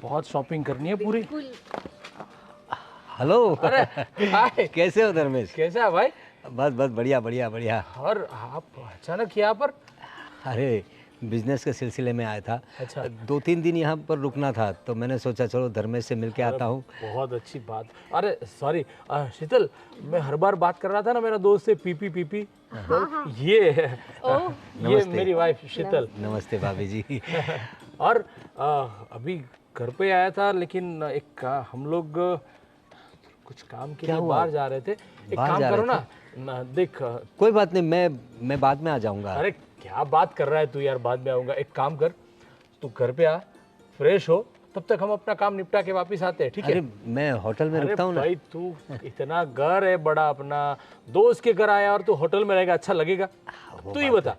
बहुत शॉपिंग करनी है पूरी। हेलो। अरे हाय, कैसे हो धर्मेश? कैसा है भाई? बस बस बढ़िया बढ़िया बढ़िया। और आप अचानक यहाँ पर? अरे बिजनेस के सिलसिले में आया था। अच्छा। 2-3 दिन यहाँ पर रुकना था तो मैंने सोचा चलो धर्मेश से मिल के आता हूँ। बहुत अच्छी बात। अरे सॉरी शीतल, मैं हर बार बात कर रहा था ना मेरा दोस्त से पीपी पीपी। ये ये नमस्ते। मेरी वाइफ शीतल। नमस्ते भाभी जी। और अभी घर पे आया था, लेकिन हम लोग कुछ काम के क्या लिए हुआ? बाहर जा रहे थे। एक बाहर काम जा करो रहे ना, देख। कोई बात नहीं, मैं बाद में आ जाऊँगा। अरे क्या बात कर रहा है तू यार, बाद में आऊंगा। एक काम कर, तू घर पे आ, फ्रेश हो, तब तक हम अपना काम निपटा के वापस आते हैं, ठीक है? अरे मैं होटल में अरे रुकता हूँ ना। भाई तू इतना घर है बड़ा अपना, दोस्त के घर आया और तू होटल में रहेगा, अच्छा लगेगा? तू ही बता।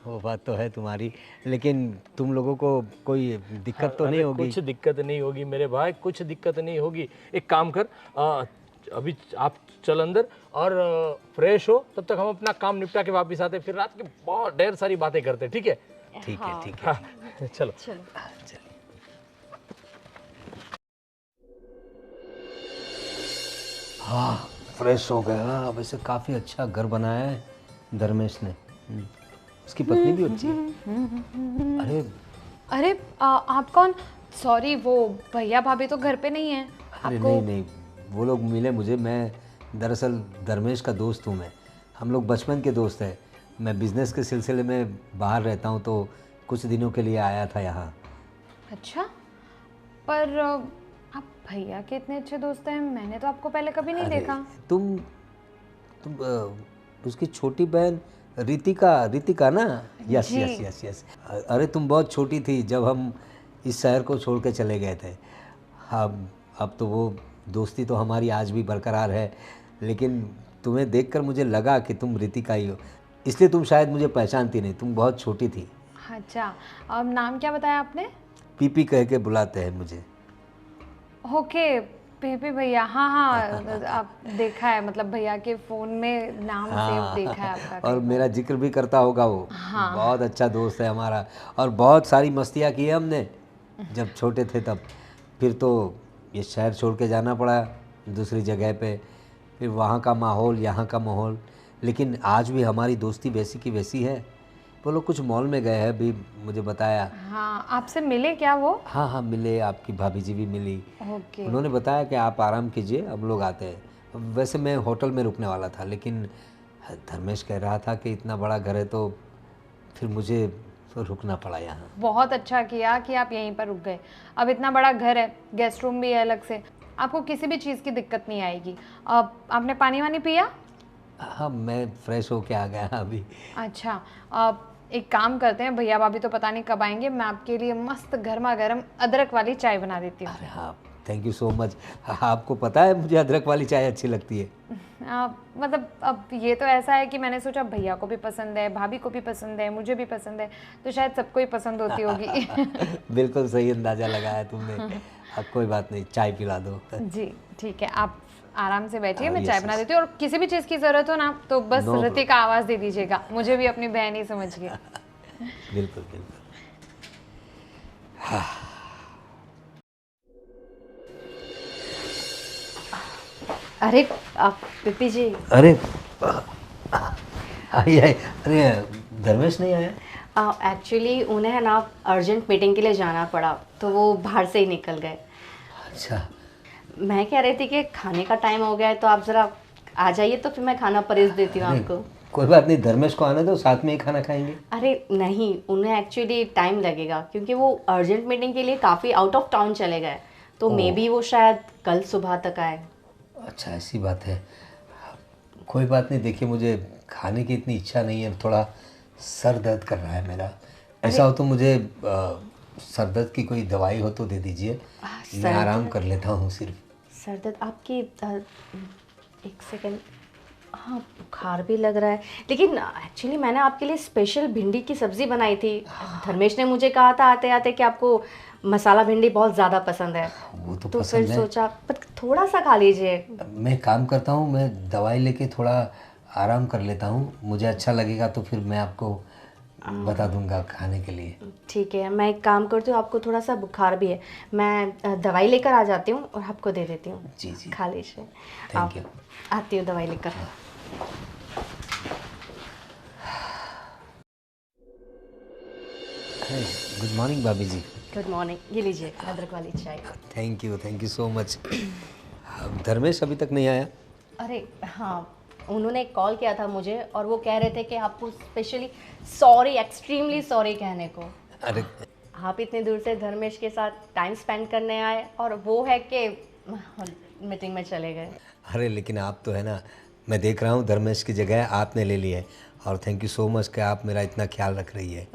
वो बात तो है तुम्हारी, लेकिन तुम लोगों को कोई दिक्कत तो नहीं होगी? कुछ दिक्कत नहीं होगी मेरे भाई, कुछ दिक्कत नहीं होगी। एक काम कर, अभी आप चल अंदर और फ्रेश हो, तब तक हम अपना काम निपटा के वापस आते हैं, फिर रात के बहुत ढेर सारी बातें करते हैं, ठीक है? ठीक है ठीक है। हाँ चलो। चलिए। हाँ फ्रेश हो गया। वैसे काफ़ी अच्छा घर बनाया है धर्मेश ने। उसकी पत्नी भी अच्छी है। अरे अरे आप कौन? सॉरी, वो भैया भाभी तो घर पे नहीं है। अरे आपको नहीं नहीं, वो लोग मिले मुझे। मैं दरअसल धर्मेश का दोस्त हूँ। मैं हम लोग बचपन के दोस्त हैं। मैं बिज़नेस के सिलसिले में बाहर रहता हूँ तो कुछ दिनों के लिए आया था यहाँ। अच्छा, पर आप भैया के इतने अच्छे दोस्त हैं, मैंने तो आपको पहले कभी नहीं अरे देखा। तुम उसकी छोटी बहन रितिका ना? यस जी। Yes yes yes. अरे तुम बहुत छोटी थी जब हम इस शहर को छोड़ के चले गए थे। अब तो वो दोस्ती तो हमारी आज भी बरकरार है, लेकिन तुम्हें देखकर मुझे लगा कि तुम रितिका ही हो, इसलिए तुम शायद मुझे पहचानती नहीं। तुम बहुत छोटी थी। अच्छा, अब नाम क्या बताया आपने? पीपी कह के बुलाते हैं मुझे। ओके, पीपी भैया। हाँ हाँ, आप देखा है, मतलब भैया के फ़ोन में नाम सेव देखा है आपका। और मेरा जिक्र भी करता होगा वो। हाँ। बहुत अच्छा दोस्त है हमारा, और बहुत सारी मस्तियाँ की है हमने जब छोटे थे तब। फिर तो ये शहर छोड़ के जाना पड़ा दूसरी जगह पे, फिर वहाँ का माहौल, यहाँ का माहौल, लेकिन आज भी हमारी दोस्ती वैसी की वैसी है। वो लोग कुछ मॉल में गए हैं अभी, मुझे बताया। हाँ, आपसे मिले क्या वो? हाँ हाँ मिले, आपकी भाभी जी भी मिली। ओके। उन्होंने बताया कि आप आराम कीजिए, हम लोग आते हैं। वैसे मैं होटल में रुकने वाला था, लेकिन धर्मेश कह रहा था कि इतना बड़ा घर है तो फिर मुझे रुकना पड़ा यहाँ। बहुत अच्छा किया कि आप यहीं पर रुक गए। अब इतना बड़ा घर है, गेस्ट रूम भी है अलग से, आपको किसी भी चीज़ की दिक्कत नहीं आएगी। अब आपने पानी वानी पिया? हाँ मैं फ्रेश होके आ गया अभी। अच्छा, अब एक काम करते हैं, भैया भाभी तो पता नहीं कब आएंगे, मैं आपके लिए मस्त गर्मा गर्म अदरक वाली चाय बना देती हूँ। अरे हाँ, थैंक यू सो मच। आपको पता है मुझे अदरक वाली चाय अच्छी लगती है। मतलब अब ये तो ऐसा है कि मैंने सोचा भैया को भी पसंद है, भाभी को भी पसंद है, मुझे भी पसंद है, तो शायद सबको ही पसंद होती होगी। बिल्कुल सही अंदाज़ा लगाया तुमने। अब कोई बात नहीं, चाय पिला दो। जी ठीक है, आप आराम से बैठिए, मैं yes, चाय बना yes. देती हूँ। और किसी भी चीज़ की ज़रूरत हो ना तो बस No ऋतिक का आवाज़ दे दीजिएगा, मुझे भी अपनी बहन ही समझिए। बिल्कुल बिल्कुल। अरे आप पीपी जी। अरे आइए। अरे धर्मेश नहीं आया? एक्चुअली उन्हें है ना अर्जेंट मीटिंग के लिए जाना पड़ा, तो वो बाहर से ही निकल गए। अच्छा। मैं कह रही थी कि खाने का टाइम हो गया है, तो आप ज़रा आ जाइए, तो फिर मैं खाना परोस देती हूँ आपको। कोई बात नहीं, धर्मेश को आने दो, साथ में ही खाना खाएंगे। अरे नहीं, उन्हें एक्चुअली टाइम लगेगा, क्योंकि वो अर्जेंट मीटिंग के लिए काफ़ी आउट ऑफ टाउन चले गए, तो मे बी वो शायद कल सुबह तक आए। अच्छा ऐसी बात है। कोई बात नहीं, देखिए मुझे खाने की इतनी इच्छा नहीं है, थोड़ा सर दर्द कर रहा है मेरा। ऐसा हो तो मुझे सर दर्द की कोई दवाई हो तो दे दीजिए, मैं आराम कर लेता हूँ सिर्फ। सर दर्द आपकी एक सेकेंड। हाँ, बुखार भी लग रहा है, लेकिन एक्चुअली मैंने आपके लिए स्पेशल भिंडी की सब्ज़ी बनाई थी। धर्मेश ने मुझे कहा था आते आते कि आपको मसाला भिंडी बहुत ज़्यादा पसंद है, वो तो फिर पसंद है। सोचा पर थोड़ा सा खा लीजिए। मैं काम करता हूँ, मैं दवाई लेके थोड़ा आराम कर लेता हूँ, मुझे अच्छा लगेगा तो फिर मैं आपको बता दूंगा खाने के लिए। ठीक है, मैं एक काम करती हूँ, आपको थोड़ा सा बुखार भी है, मैं दवाई लेकर आ जाती हूँ और आपको दे देती हूँ। जी जी, खा लीजिए। Thank you. आती हूँ दवाई लेकर। गुड मॉर्निंग भाभी जी। गुड मॉर्निंग, ये लीजिए अदरक वाली चाय। Thank you so much. Dharmesh अभी तक नहीं आया? अरे हाँ, उन्होंने कॉल किया था मुझे और वो कह रहे थे कि आपको स्पेशली सॉरी, एक्सट्रीमली सॉरी कहने को। अरे आप इतने दूर से धर्मेश के साथ टाइम स्पेंड करने आए और वो है कि मीटिंग में चले गए। अरे लेकिन आप तो है ना, मैं देख रहा हूँ धर्मेश की जगह आपने ले ली है, और थैंक यू सो मच कि आप मेरा इतना ख्याल रख रही है।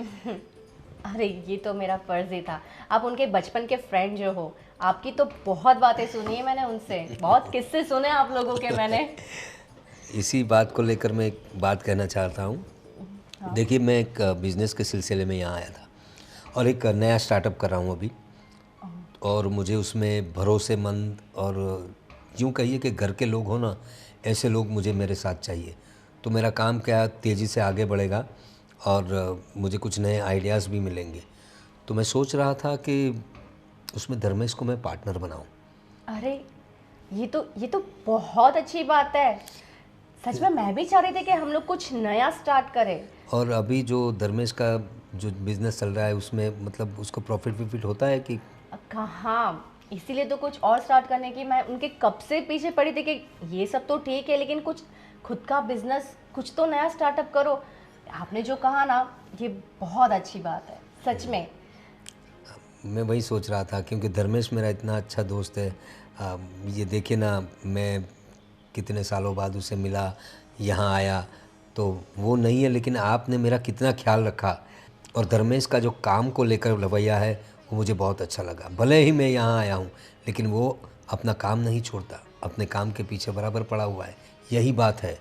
अरे ये तो मेरा फ़र्ज़ ही था, आप उनके बचपन के फ्रेंड जो हो, आपकी तो बहुत बातें सुनी है मैंने उनसे, बहुत किस्से सुने आप लोगों के मैंने। इसी बात को लेकर मैं एक बात कहना चाहता हूँ। देखिए, मैं एक बिज़नेस के सिलसिले में यहाँ आया था और एक नया स्टार्टअप कर रहा हूँ अभी, और मुझे उसमें भरोसेमंद और यूँ कहिए कि घर के लोग हो ना, ऐसे लोग मुझे मेरे साथ चाहिए। तो मेरा काम क्या तेज़ी से आगे बढ़ेगा और मुझे कुछ नए आइडियाज़ भी मिलेंगे। तो मैं सोच रहा था कि उसमें धर्मेश को मैं पार्टनर बनाऊं। अरे ये तो बहुत अच्छी बात है। सच में मैं भी चाह रही थी कि हम लोग कुछ नया स्टार्ट करें। और अभी जो धर्मेश का जो बिज़नेस चल रहा है उसमें मतलब उसको प्रॉफिट होता है कि? कहाँ, इसीलिए तो कुछ और स्टार्ट करने की मैं उनके कब से पीछे पड़ी थी कि ये सब तो ठीक है लेकिन कुछ खुद का बिजनेस, कुछ तो नया स्टार्टअप करो। आपने जो कहा ना, ये बहुत अच्छी बात है सच में। मैं वही सोच रहा था क्योंकि धर्मेश मेरा इतना अच्छा दोस्त है। ये देखिए ना, मैं कितने सालों बाद उसे मिला, यहाँ आया, तो वो नहीं है लेकिन आपने मेरा कितना ख्याल रखा। और धर्मेश का जो काम को लेकर रवैया है वो मुझे बहुत अच्छा लगा। भले ही मैं यहाँ आया हूँ लेकिन वो अपना काम नहीं छोड़ता, अपने काम के पीछे बराबर पड़ा हुआ है। यही बात है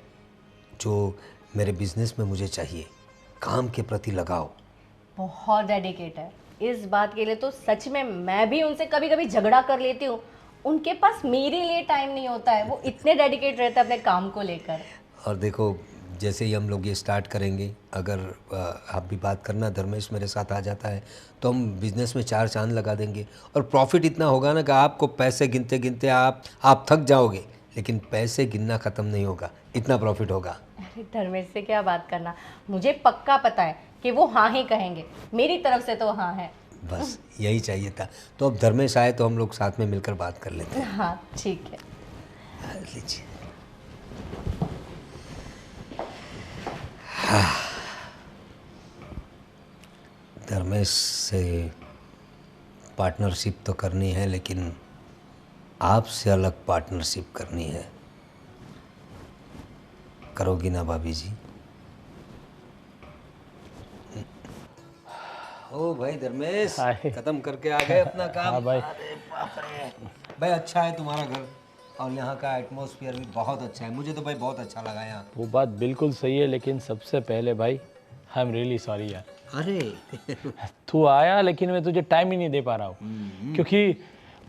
जो मेरे बिज़नेस में मुझे चाहिए, काम के प्रति लगाव। बहुत डेडिकेट है। इस बात के लिए तो सच में मैं भी उनसे कभी कभी झगड़ा कर लेती हूँ। उनके पास मेरे लिए टाइम नहीं होता है, वो इतने डेडिकेट रहते हैं अपने काम को लेकर। और देखो, जैसे ही हम लोग ये स्टार्ट करेंगे, अगर आप भी बात करना, धर्मेश मेरे साथ आ जाता है तो हम बिज़नेस में 4 चांद लगा देंगे। और प्रॉफिट इतना होगा ना कि आपको पैसे गिनते गिनते आप थक जाओगे, लेकिन पैसे गिनना ख़त्म नहीं होगा, इतना प्रॉफिट होगा। अरे धर्मेश से क्या बात करना, मुझे पक्का पता है कि वो हाँ ही कहेंगे। मेरी तरफ से तो हाँ है। बस यही चाहिए था। तो अब धर्मेश आए तो हम लोग साथ में मिलकर बात कर लेते हैं। हाँ ठीक है। लीजिए। धर्मेश से पार्टनरशिप तो करनी है लेकिन आपसे अलग पार्टनरशिप करनी है। करोगी ना भाभी जी? ओ भाई धर्मेश, हाय। खत्म करके आ गए अपना काम। हाँ भाई। अरे बाप रे भाई, अच्छा है तुम्हारा घर और यहाँ का एटमॉस्फेयर भी बहुत अच्छा है। मुझे तो भाई बहुत अच्छा लगा यहाँ। वो बात बिल्कुल सही है, लेकिन सबसे पहले भाई आई एम रियली सॉरी यार। अरे तू आया लेकिन मैं तुझे टाइम ही नहीं दे पा रहा हूँ, क्योंकि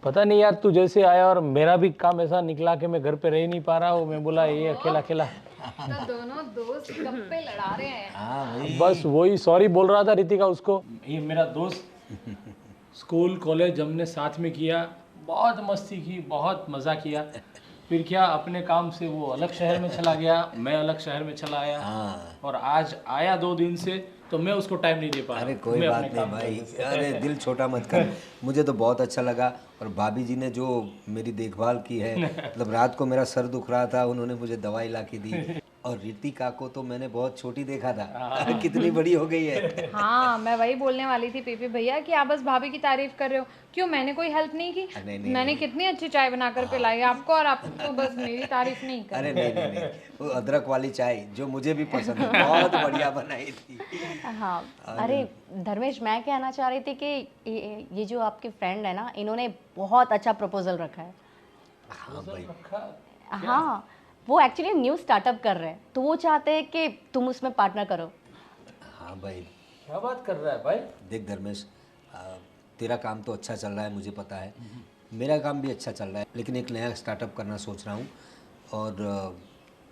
पता नहीं यार, तू जैसे आया और मेरा भी काम ऐसा निकला कि मैं घर पे रह नहीं पा रहा हूँ। मैं बोला ये अकेला अकेला। तो दोनों दोस्त गप्पे लड़ा रहे हैं। हाँ भाई, बस वही सॉरी बोल रहा था रितिका उसको। ये मेरा दोस्त, स्कूल कॉलेज हमने साथ में किया, बहुत मस्ती की, बहुत मज़ा किया। फिर क्या, अपने काम से वो अलग शहर में चला गया, मैं अलग शहर में चला आया। हाँ। और आज आया 2 दिन से तो मैं उसको टाइम नहीं दे पा रहा। अरे कोई मैं बात अपने नहीं काम भाई, कर रहा हूँ। अरे दिल छोटा मत कर। मुझे तो बहुत अच्छा लगा। और भाभी जी ने जो मेरी देखभाल की है, मतलब रात को मेरा सर दुख रहा था, उन्होंने मुझे दवाई ला के दी। और रितिका को तो मैंने बहुत छोटी देखा था, कितनी बड़ी हो गई है। हाँ, मैं वही बोलने वाली थी पीपी भैया कि आप बस भाभी की तारीफ कर रहे हो। क्यों, मैंने कोई हेल्प नहीं की? नहीं, मैंने कितनी अच्छी चाय बनाकर पिलाई आपको, और आपको बस मेरी तारीफ नहीं कर। अरे नहीं, वो अदरक वाली चाय जो मुझे भी पसंद है, बहुत बढ़िया बनाई थी। हाँ, अरे धर्मेश, मैं कहना चाह रही थी कि ये जो आपके फ्रेंड है ना, इन्होंने बहुत अच्छा प्रपोजल रखा है। हाँ भाई, हाँ, वो एक्चुअली न्यू स्टार्टअप कर रहे हैं, तो वो चाहते हैं कि तुम उसमें पार्टनर करो। हाँ भाई। क्या बात कर रहा है भाई? देख धर्मेश, तेरा काम तो अच्छा चल रहा है, मुझे पता है। मेरा काम भी अच्छा चल रहा है, लेकिन एक नया स्टार्टअप करना सोच रहा हूँ। और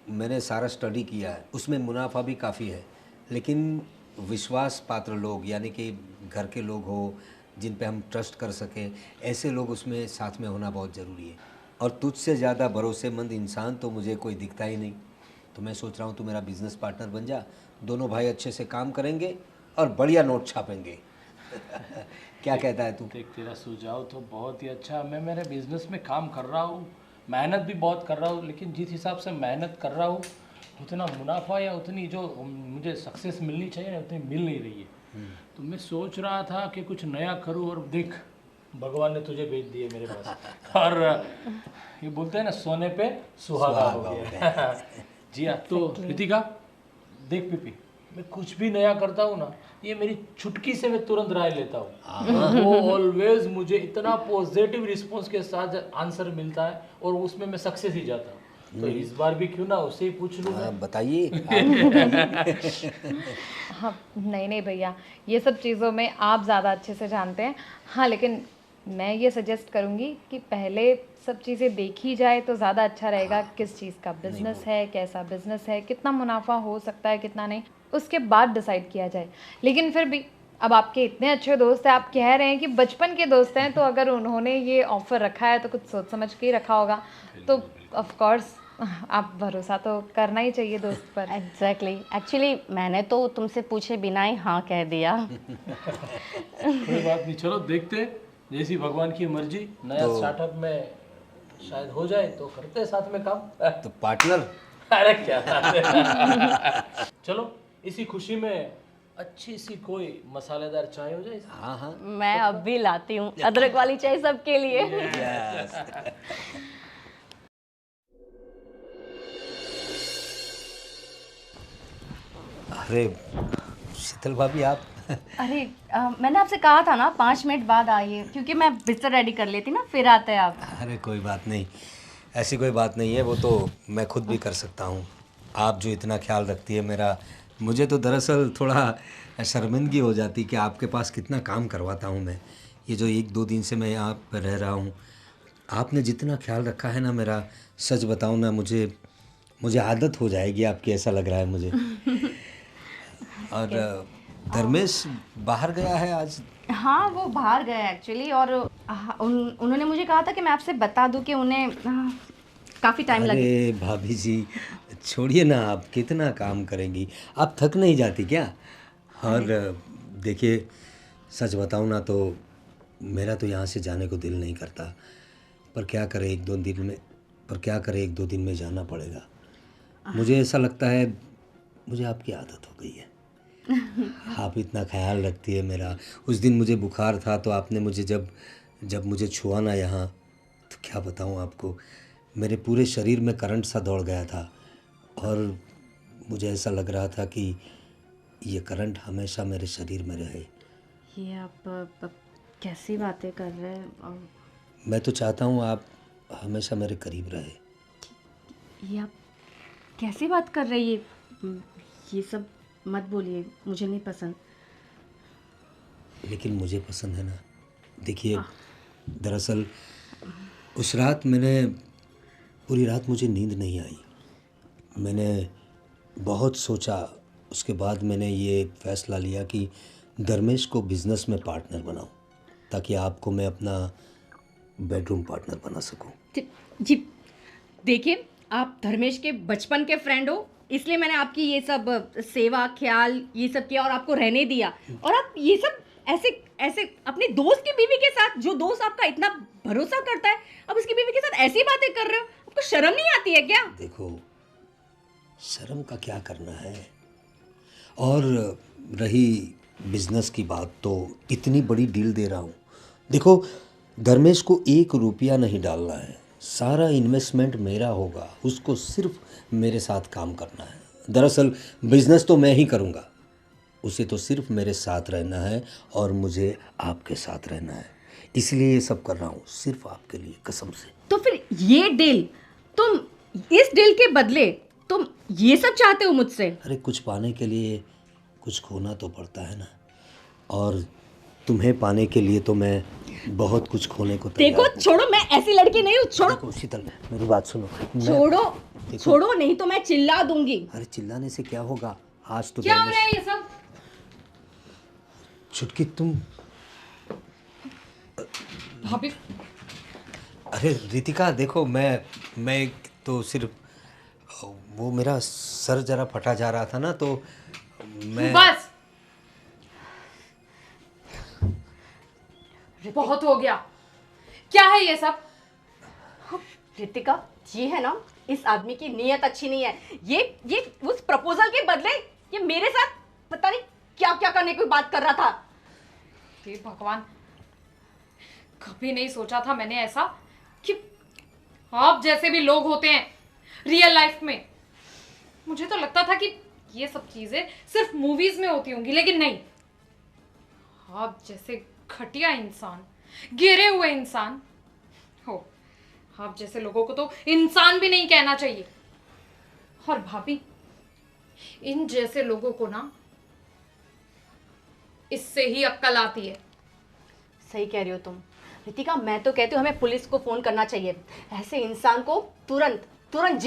मैंने सारा स्टडी किया है, उसमें मुनाफा भी काफ़ी है, लेकिन विश्वास पात्र लोग, यानी कि घर के लोग हो जिन पे हम ट्रस्ट कर सकें, ऐसे लोग उसमें साथ में होना बहुत ज़रूरी है। और तुझसे ज़्यादा भरोसेमंद इंसान तो मुझे कोई दिखता ही नहीं। तो मैं सोच रहा हूँ तू मेरा बिजनेस पार्टनर बन जा, दोनों भाई अच्छे से काम करेंगे और बढ़िया नोट छापेंगे। क्या कहता है तू? देख, तेरा सुझाव तो बहुत ही अच्छा। मैं मेरे बिजनेस में काम कर रहा हूँ, मेहनत भी बहुत कर रहा हूँ, लेकिन जिस हिसाब से मेहनत कर रहा हूँ उतना मुनाफा या उतनी जो मुझे सक्सेस मिलनी चाहिए ना, उतनी मिल नहीं रही है। तो मैं सोच रहा था कि कुछ नया करूँ, और देख भगवान ने तुझे भेज दिए मेरे पास। और ये बोलते हैं ना, सोने पे सुहागा हो गया। जी हाँ। तो रितिका देख पीपी, मैं कुछ भी नया करता हूँ ना, ये मेरी चुटकी से मैं तुरंत राय लेता हूँ। वो ऑलवेज मुझे इतना पॉजिटिव रिस्पॉन्स के साथ आंसर मिलता है और उसमें मैं सक्सेस ही जाता हूँ। तो इस बार भी क्यों ना उससे ही पूछ लूँ। बताइए। हाँ, नहीं नहीं भैया, ये सब चीज़ों में आप ज़्यादा अच्छे से जानते हैं। हाँ, लेकिन मैं ये सजेस्ट करूँगी कि पहले सब चीज़ें देखी जाए तो ज़्यादा अच्छा रहेगा। किस चीज़ का बिजनेस है, कैसा बिजनेस है, कितना मुनाफा हो सकता है, कितना नहीं, उसके बाद डिसाइड किया जाए। लेकिन फिर भी अब आपके इतने अच्छे दोस्त हैं, आप कह रहे हैं कि बचपन के दोस्त हैं, तो अगर उन्होंने ये ऑफ़र रखा है तो कुछ सोच समझ के ही रखा होगा। तो ऑफ कोर्स आप भरोसा तो करना ही चाहिए दोस्त पर। एग्जैक्टली, एक्चुअली मैंने तो तुमसे पूछे बिना ही हाँ कह दिया। कोई बात नहीं, चलो देखते हैं, जैसी भगवान की मर्जी। नया स्टार्टअप में शायद हो जाए तो करते हैं साथ में काम। तो पार्टनर। अरे क्या बात है। चलो इसी खुशी में अच्छी सी कोई मसालेदार चाय हो जाए। हाँ हाँ। मैं अब भी लाती हूँ अदरक वाली चाय सबके लिए। अरे शीतल भाभी आप। अरे मैंने आपसे कहा था ना 5 मिनट बाद आइए, क्योंकि मैं बिस्तर रेडी कर लेती ना, फिर आते हैं आप। अरे कोई बात नहीं, ऐसी कोई बात नहीं है, वो तो मैं खुद भी कर सकता हूँ। आप जो इतना ख्याल रखती है मेरा, मुझे तो दरअसल थोड़ा शर्मिंदगी हो जाती कि आपके पास कितना काम करवाता हूँ मैं। ये जो 1-2 दिन से मैं यहाँ पर रह रहा हूँ, आपने जितना ख्याल रखा है ना मेरा, सच बताऊँ ना, मुझे आदत हो जाएगी आपकी, ऐसा लग रहा है मुझे। और धर्मेश बाहर गया है आज? हाँ, वो बाहर गए एक्चुअली, और उन्होंने मुझे कहा था कि मैं आपसे बता दूं कि उन्हें काफ़ी टाइम लगे। अरे भाभी जी छोड़िए ना, आप कितना काम करेंगी, आप थक नहीं जाती क्या? और देखिए सच बताऊं ना तो मेरा तो यहाँ से जाने को दिल नहीं करता, पर क्या करें 1-2 दिन में जाना पड़ेगा। मुझे ऐसा लगता है मुझे आपकी आदत हो गई है। आप इतना ख्याल रखती है मेरा। उस दिन मुझे बुखार था तो आपने मुझे जब मुझे छुआ ना यहाँ, तो क्या बताऊँ आपको, मेरे पूरे शरीर में करंट सा दौड़ गया था, और मुझे ऐसा लग रहा था कि ये करंट हमेशा मेरे शरीर में रहे। ये आप कैसी बातें कर रहे हैं? मैं तो चाहता हूँ आप हमेशा मेरे करीब रहे। ये आप कैसी बात कर रही है? ये सब मत बोलिए, मुझे नहीं पसंद। लेकिन मुझे पसंद है ना। देखिए दरअसल उस रात पूरी रात मुझे नींद नहीं आई। मैंने बहुत सोचा, उसके बाद मैंने ये फैसला लिया कि धर्मेश को बिज़नेस में पार्टनर बनाऊं, ताकि आपको मैं अपना बेडरूम पार्टनर बना सकूं। जी देखिए, आप धर्मेश के बचपन के फ्रेंड हो, इसलिए मैंने आपकी ये सब सेवा ख्याल ये सब किया और आपको रहने दिया। और आप ये सब ऐसे अपने दोस्त की बीवी के साथ, जो दोस्त आपका इतना भरोसा करता है, अब उसकी बीवी के साथ ऐसी बातें कर रहे हो, आपको शर्म नहीं आती है क्या? देखो शर्म का क्या करना है, और रही बिजनेस की बात, तो इतनी बड़ी डील दे रहा हूँ। देखो धर्मेश को 1 रुपया नहीं डालना है, सारा इन्वेस्टमेंट मेरा होगा, उसको सिर्फ मेरे साथ काम करना है। दरअसल बिजनेस तो मैं ही करूँगा, उसे तो सिर्फ मेरे साथ रहना है और मुझे आपके साथ रहना है, इसलिए ये सब कर रहा हूँ सिर्फ आपके लिए, कसम से। तो फिर ये डील, तुम इस डील के बदले तुम ये सब चाहते हो मुझसे? अरे कुछ पाने के लिए कुछ खोना तो पड़ता है ना, और तुम्हें पाने के लिए तो मैं बहुत कुछ खोने को तैयार देखो हूँ। छोड़ो, मैं ऐसी लड़की नहीं हूँ, छोड़ो। देखो शीतल मेरी बात सुनो। छोड़ो नहीं तो मैं चिल्ला दूंगी। अरे चिल्लाने से क्या होगा, आज तो क्या हो रहा है ये सब? चुटकी तुम, भाभी अरे रितिका देखो, मैं तो सिर्फ वो मेरा सर जरा फटा जा रहा था ना, तो मैं बस बहुत हो गया। क्या है ये सब? रितिका, ये है ना, इस आदमी की नीयत अच्छी नहीं है। ये उस प्रपोजल के बदले ये मेरे साथ पता नहीं क्या क्या करने की बात कर रहा था। हे भगवान, कभी नहीं सोचा था मैंने ऐसा कि आप जैसे भी लोग होते हैं रियल लाइफ में। मुझे तो लगता था कि ये सब चीजें सिर्फ मूवीज में होती होंगी, लेकिन नहीं। आप जैसे घटिया इंसान, गिरे हुए इंसान हो, आप जैसे लोगों को तो इंसान भी नहीं कहना चाहिए। और भाभी, इन जैसे लोगों को ना इससे ही अक्ल आती है। सही कह रही हो तुम रितिका, मैं तो कहती हूँ हमें पुलिस को फोन करना चाहिए। ऐसे इंसान को तुरंत तुरंत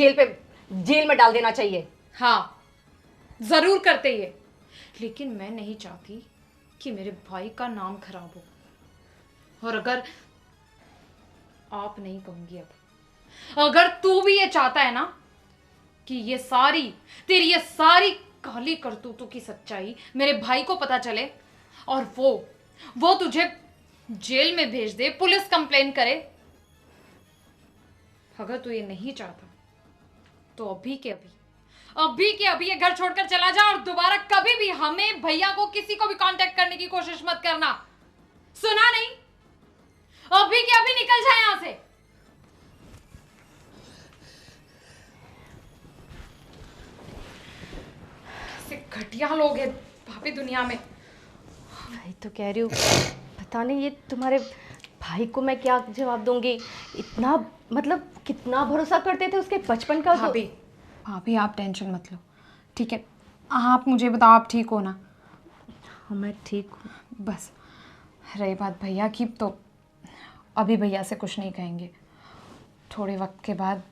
जेल में डाल देना चाहिए। हाँ, जरूर करते ये, लेकिन मैं नहीं चाहती कि मेरे भाई का नाम खराब हो। और अगर आप नहीं कहूंगी, अब अगर तू भी ये चाहता है ना कि ये सारी तेरी ये सारी काली करतूतों की सच्चाई मेरे भाई को पता चले और वो तुझे जेल में भेज दे, पुलिस कंप्लेन करे, अगर तू ये नहीं चाहता तो अभी के अभी ये घर छोड़कर चला जा और दोबारा कभी भी हमें, भैया को, किसी को भी कांटेक्ट करने की कोशिश मत करना। सुना नहीं? अभी के अभी निकल जाए यहां से। कैसे घटिया लोग हैं भाभी दुनिया में। भाई तो कह रही हूँ, पता नहीं ये तुम्हारे भाई को मैं क्या जवाब दूंगी। इतना मतलब कितना भरोसा करते थे उसके बचपन का। भाभी आप टेंशन मत लो, ठीक है? आप मुझे बताओ, आप ठीक हो ना? हाँ मैं ठीक हूँ। बस रही बात भैया की, तो अभी भैया से कुछ नहीं कहेंगे। थोड़े वक्त के बाद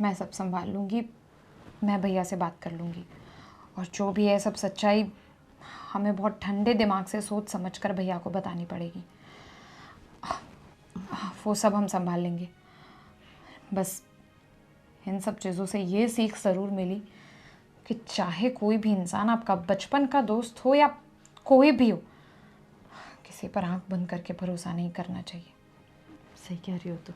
मैं सब संभाल लूँगी, मैं भैया से बात कर लूँगी, और जो भी है सब सच्चाई हमें बहुत ठंडे दिमाग से सोच समझ कर भैया को बतानी पड़ेगी। वो सब हम संभाल लेंगे। बस इन सब चीज़ों से ये सीख ज़रूर मिली कि चाहे कोई भी इंसान आपका बचपन का दोस्त हो या कोई भी हो, किसी पर आंख बंद करके भरोसा नहीं करना चाहिए। सही कह रही हो तुम।